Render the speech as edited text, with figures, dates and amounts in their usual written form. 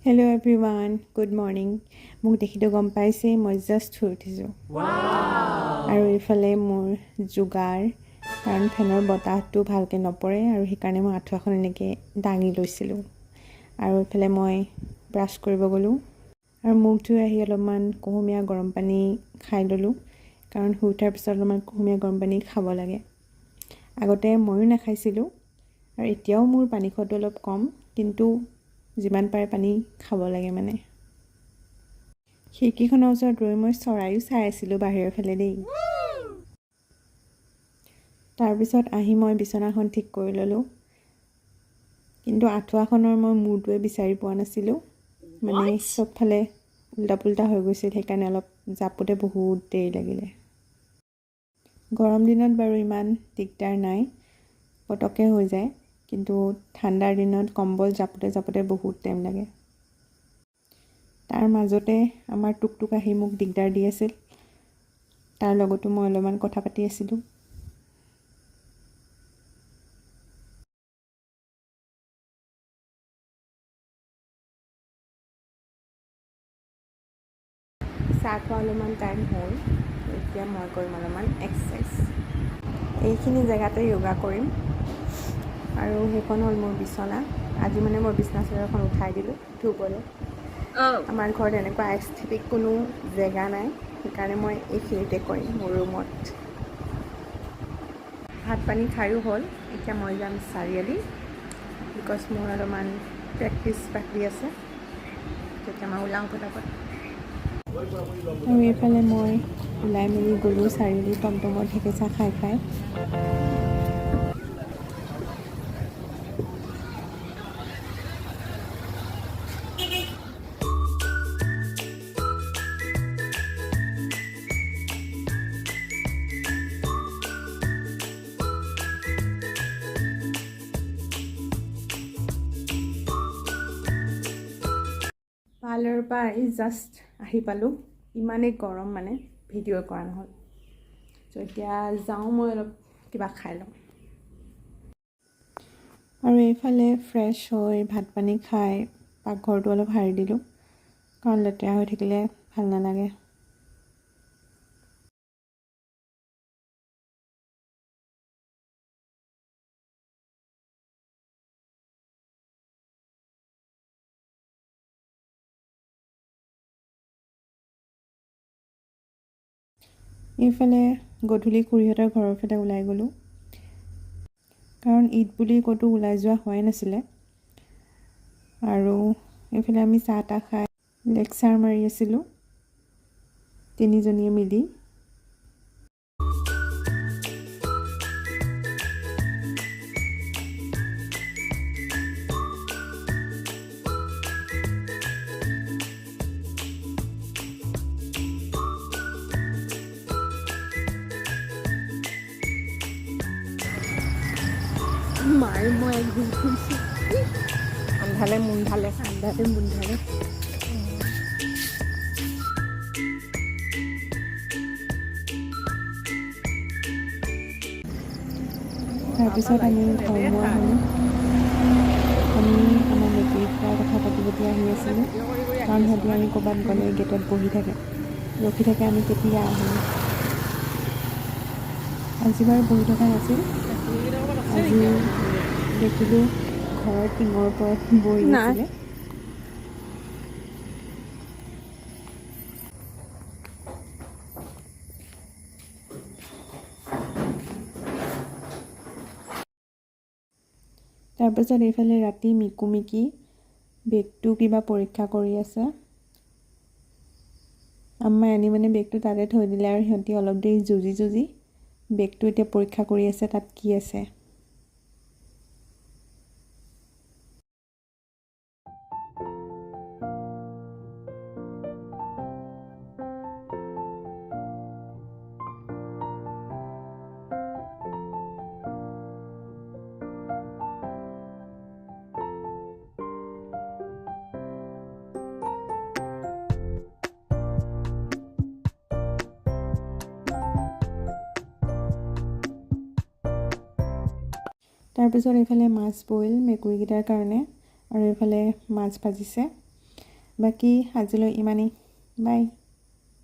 Hello everyone, good morning. মোক দেখিটো গম পাইছে মই জাস্ট শুই উঠিছোঁ আৰু এইফালে মোৰ যোগাৰ কাৰণ ফেনৰ বতাহটো ভালকৈ নপৰে আৰু সেইকাৰণে মই আঁঠুৱাখন এনেকৈ দাঙি লৈছিলোঁ আৰু এইফালে মই ব্ৰাছ কৰিব গ'লোঁ আৰু মুখ ধুই আহি অলপমান কুহুমীয়া গৰম পানী খাই ল'লোঁ কাৰণ শুই উঠাৰ পিছত অলপমান কুহুমীয়া গৰম পানী খাব লাগে। আগতে ময়ো নাখাইছিলোঁ আৰু এতিয়াও মোৰ পানী খোৱাটো অলপ কম, কিন্তু যিমান পাৰে পানী খাব লাগে মানে। খিৰিকীখনৰ ওচৰত ৰৈ মই চৰাইও চাই আছিলোঁ বাহিৰৰ ফালে দেই। তাৰপিছত আহি মই বিচনাখন ঠিক কৰি ল'লোঁ, কিন্তু আঁঠুৱাখনৰ মই মূৰটোৱে বিচাৰি পোৱা নাছিলোঁ, মানে চবফালে উল্টা পুল্টা হৈ গৈছিল, সেইকাৰণে অলপ জাপোতে বহুত দেৰি লাগিলে। গৰম দিনত বাৰু ইমান দিগদাৰ নাই, পটককৈ হৈ যায়, কিন্তু ঠাণ্ডাৰ দিনত কম্বল জাপোতে জাপোতে বহুত টাইম লাগে। তাৰ মাজতে আমাৰ টুকটুক আহি মোক দিগদাৰ দি আছিল, তাৰ লগতো মই অলপমান কথা পাতি আছিলোঁ। চাহ খোৱা অলপমান টাইম হ'ল, এতিয়া মই কৰিম অলপমান এক্সাৰচাইজ। এইখিনি জেগাতে য়োগা কৰিম আৰু সেইখন হ'ল মোৰ বিচনা। আজি মানে মই বিচনা চাদৰখন উঠাই দিলোঁ ধুবলৈ। আমাৰ ঘৰত এনেকুৱা এস্থেটিক কোনো জেগা নাই, সেইকাৰণে মই এইখিনিতে কৰিম মোৰ ৰুমত। ভাত পানী খায়ো হ'ল, এতিয়া মই যাম চাৰিআলি, বিকজ মোৰ অলপমান প্ৰেক্টিছ বাকী আছে, তেতিয়া মই ওলাওঁ ফটাফট। আৰু এইফালে মই ওলাই মেলি গ'লোঁ চাৰিআলি টমটমৰ ঠেকেচা খাই খাই। পাৰ্লাৰৰ পৰা জাষ্ট আহি পালোঁ, ইমানেই গৰম মানে ভিডিঅ' কৰা নহ'ল। চ' এতিয়া যাওঁ, মই অলপ কিবা খাই লওঁ আৰু এইফালে ফ্ৰেছ হৈ ভাত পানী খাই পাকঘৰটো অলপ সাৰি দিলোঁ, কাৰণ লেতেৰা হৈ থাকিলে ভাল নালাগে। এইফালে গধূলি খুৰীহঁতৰ ঘৰৰ ফালে ওলাই গ'লোঁ, কাৰণ ঈদ বুলি ক'তো ওলাই যোৱা হোৱাই নাছিলে। আৰু এইফালে আমি চাহ তাহ খাই লেকচাৰ মাৰি আছিলোঁ তিনিজনীয়ে মিলি। মায়ে মই ঘূৰি ফুৰিছোঁ, আন্ধালে মুন্ধালে আন্ধালে মুন্ধালে। তাৰপিছত আমি ঘৰমুৱা হ'লোঁ। আমি আমাৰ মেকুৰীকেইটাৰ কথা পাতি পাতি আহি আছিলোঁ, কাৰণ সিহঁতি আমি ক'ৰবাত গ'লে গেটত বহি থাকে, ৰখি থাকে আমি কেতিয়া আহিম। আজি বাৰু বহি থকা নাছিল, আজি দেখিলোঁ ঘৰৰ টিঙৰ ওপৰত বহি আছিলে। তাৰপিছত এইফালে ৰাতি মিকুমিকি বেগটো কিবা পৰীক্ষা কৰি আছে। আম্মাই আনি মানে বেগটো তাতে থৈ দিলে আৰু সিহঁতি অলপ দেৰি যুঁজি যুঁজি বেগটো এতিয়া পৰীক্ষা কৰি আছে তাত কি আছে। তাৰপিছত এইফালে মাছ বইল মেকুৰীকেইটাৰ কাৰণে, আৰু এইফালে মাছ ভাজিছে। বাকী আজিলৈ ইমানেই বাই